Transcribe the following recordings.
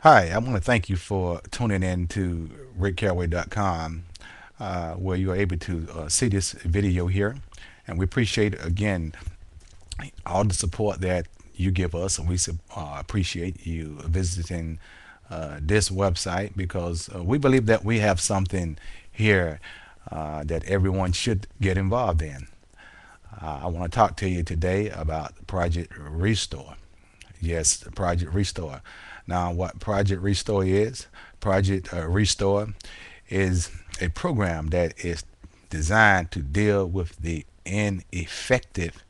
Hi, I want to thank you for tuning in to rickcaraway.com, where you are able to see this video here. And we appreciate, again, all the support that you give us, and we appreciate you visiting this website because we believe that we have something here that everyone should get involved in. I want to talk to you today about Project Restore. Yes, Project Restore. Now, what Project Restore is? Project Restore is a program that is designed to deal with the ineffective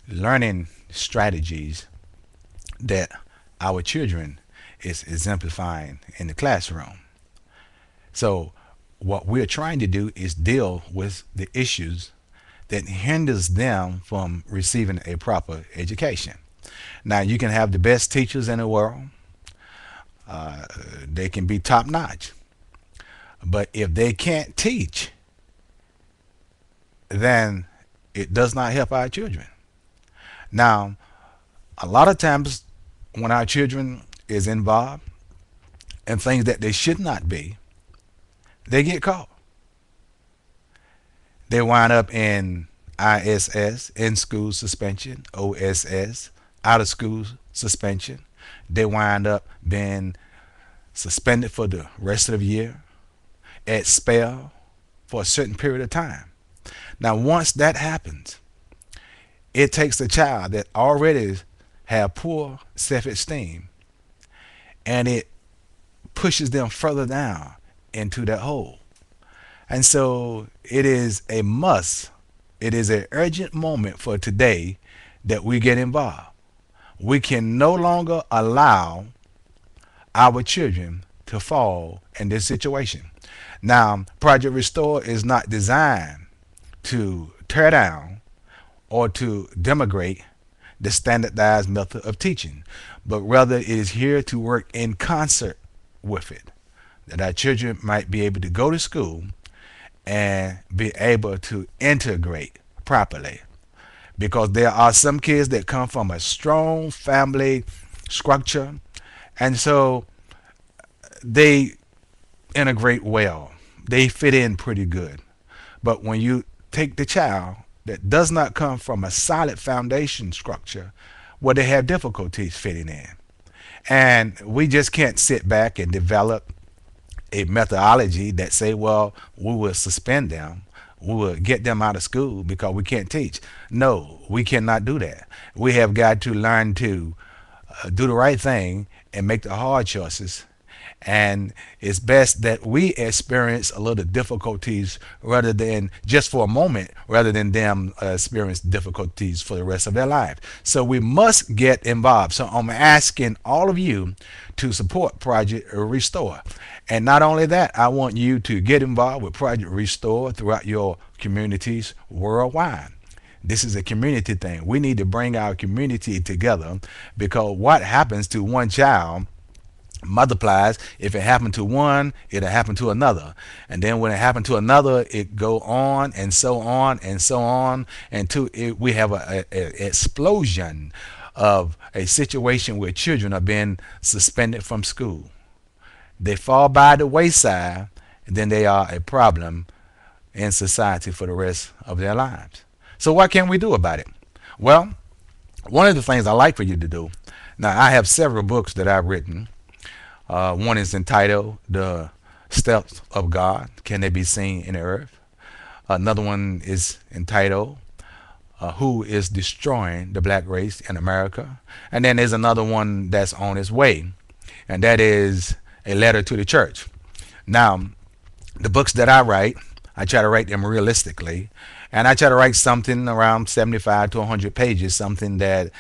learning strategies that our children is exemplifying in the classroom. So, what we're trying to do is deal with the issues that hinders them from receiving a proper education. Now, you can have the best teachers in the world. Uh, they can be top notch. But if they can't teach, then it does not help our children. Now, a lot of times when our children is involved in things that they should not be, they get caught. They wind up in ISS, in school suspension, OSS, out of school suspension. They wind up being suspended for the rest of the year, expelled for a certain period of time. Now, once that happens, it takes a child that already have poor self-esteem and it pushes them further down into that hole. And so it is a must. It is an urgent moment for today that we get involved. We can no longer allow our children to fall in this situation. Now, Project Restore is not designed to tear down or to demigrate the standardized method of teaching, but rather it is here to work in concert with it, that our children might be able to go to school and be able to integrate properly. Because there are some kids that come from a strong family structure, and so they integrate well. They fit in pretty good. But when you take the child that does not come from a solid foundation structure, well, they have difficulties fitting in. And we just can't sit back and develop a methodology that say, well, we will suspend them, we will get them out of school because we can't teach. No, we cannot do that. We have got to learn to do the right thing and make the hard choices. And it's best that we experience a little difficulties rather than just for a moment, rather than them experience difficulties for the rest of their life. So we must get involved. So I'm asking all of you to support Project Restore. And not only that, I want you to get involved with Project Restore throughout your communities worldwide. This is a community thing. We need to bring our community together because what happens to one child multiplies. If it happened to one, it'll happen to another, and then when it happened to another, it go on and so on and so on, and we have a explosion of a situation where children are being suspended from school. They fall by the wayside, and then they are a problem in society for the rest of their lives. So what can we do about it? Well, one of the things I like for you to do, now I have several books that I've written. One is entitled The Steps of God, Can They Be Seen in the Earth? Another one is entitled Who is Destroying the Black Race in America? And then there's another one that's on its way, and that is A Letter to the Church. Now, the books that I write, I try to write them realistically, and I try to write something around 75 to 100 pages, something that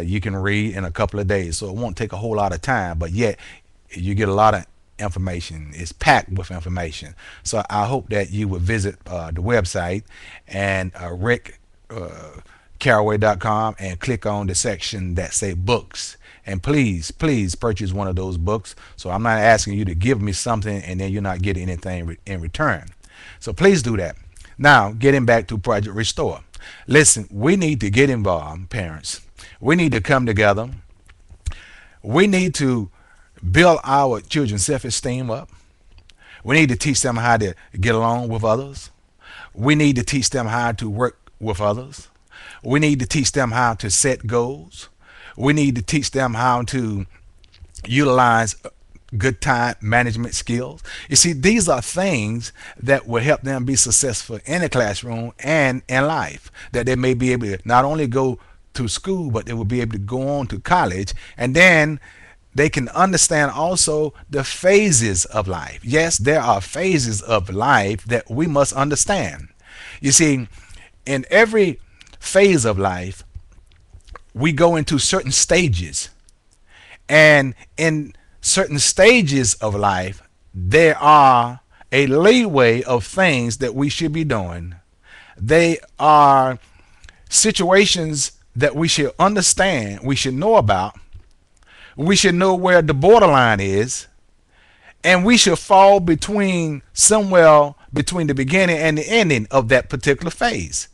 you can read in a couple of days. So it won't take a whole lot of time, but yet you get a lot of information. It's packed with information. So I hope that you would visit the website and rickcaraway.com and click on the section that say books. And please purchase one of those books. So I'm not asking you to give me something and then you're not getting anything in return. So please do that. Now, getting back to Project Restore. Listen, we need to get involved, parents. We need to come together. We need to build our children's self-esteem up. We need to teach them how to get along with others. We need to teach them how to work with others. We need to teach them how to set goals. We need to teach them how to utilize good time management skills. You see, these are things that will help them be successful in the classroom and in life. That they may be able to not only go to school, but they will be able to go on to college, and then they can understand also the phases of life. Yes, there are phases of life that we must understand. You see, in every phase of life, we go into certain stages, and in certain stages of life, there are a leeway of things that we should be doing. They are situations that we should understand, we should know about, we should know where the borderline is, and we should fall between somewhere between the beginning and the ending of that particular phase,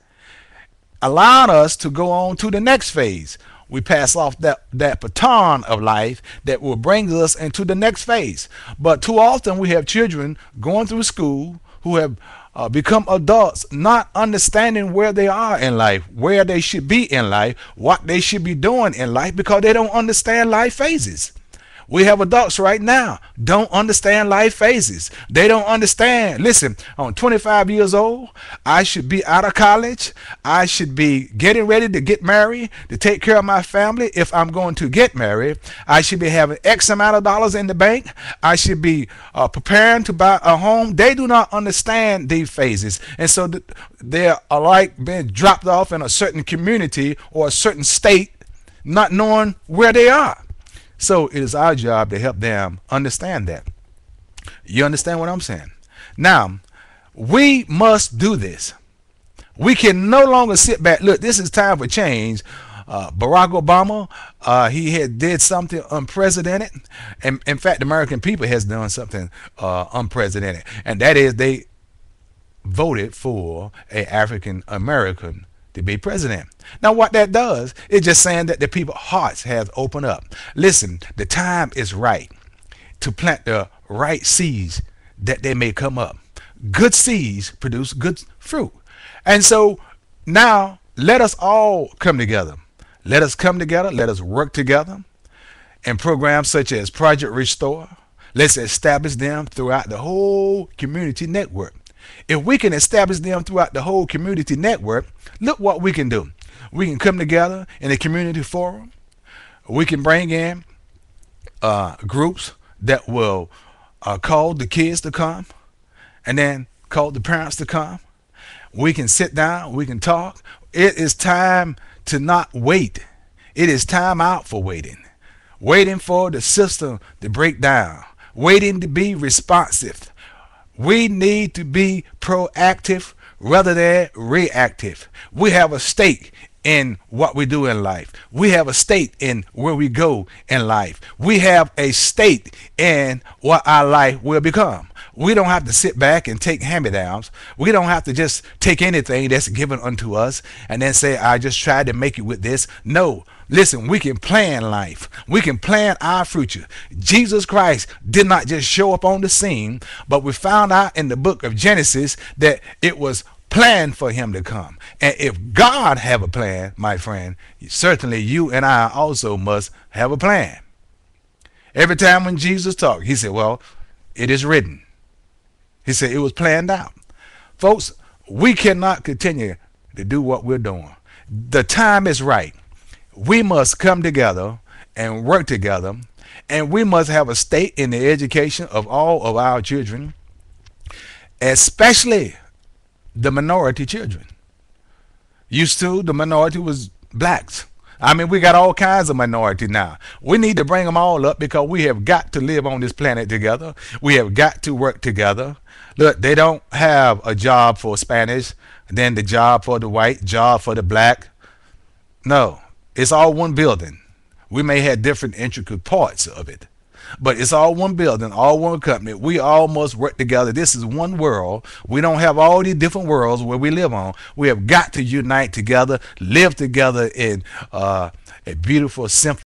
allowing us to go on to the next phase. We pass off that baton of life that will bring us into the next phase. But too often we have children going through school who have become adults, not understanding where they are in life, where they should be in life, what they should be doing in life, because they don't understand life phases. We have adults right now don't understand life phases. They don't understand. Listen, I'm 25 years old. I should be out of college. I should be getting ready to get married, to take care of my family. If I'm going to get married, I should be having X amount of dollars in the bank. I should be preparing to buy a home. They do not understand these phases. And so they are like being dropped off in a certain community or a certain state, not knowing where they are. So it is our job to help them understand that. You understand what I'm saying? Now, we must do this. We can no longer sit back. Look, this is time for change. Barack Obama, he had did something unprecedented. And in fact, the American people has done something unprecedented. And that is they voted for an African American to be president. Now what that does is just saying that the people's hearts have opened up. Listen, the time is right to plant the right seeds that they may come up. Good seeds produce good fruit. And so now let us all come together. Let us come together. Let us work together in programs such as Project Restore. Let's establish them throughout the whole community network. If we can establish them throughout the whole community network, look what we can do. We can come together in a community forum. We can bring in groups that will call the kids to come and then call the parents to come. We can sit down. We can talk. It is time to not wait. It is time out for waiting. Waiting for the system to break down. Waiting to be responsive. We need to be proactive rather than reactive. We have a stake in what we do in life. We have a stake in where we go in life. We have a stake in what our life will become. We don't have to sit back and take hand-me-downs. We don't have to just take anything that's given unto us and then say, I just tried to make it with this. No. Listen, we can plan life. We can plan our future. Jesus Christ did not just show up on the scene, but we found out in the book of Genesis that it was planned for him to come. And if God have a plan, my friend, certainly you and I also must have a plan. Every time when Jesus talked, he said, well, it is written. He said it was planned out. Folks, we cannot continue to do what we're doing. The time is right. We must come together and work together, and we must have a stake in the education of all of our children, especially the minority children. Used to, the minority was blacks. I mean, we got all kinds of minority now. We need to bring them all up because we have got to live on this planet together. We have got to work together. Look, they don't have a job for Spanish, then the job for the white, job for the black. No, it's all one building. We may have different intricate parts of it, but it's all one building, all one company. We all must work together. This is one world. We don't have all these different worlds where we live on. We have got to unite together, live together in a beautiful, simple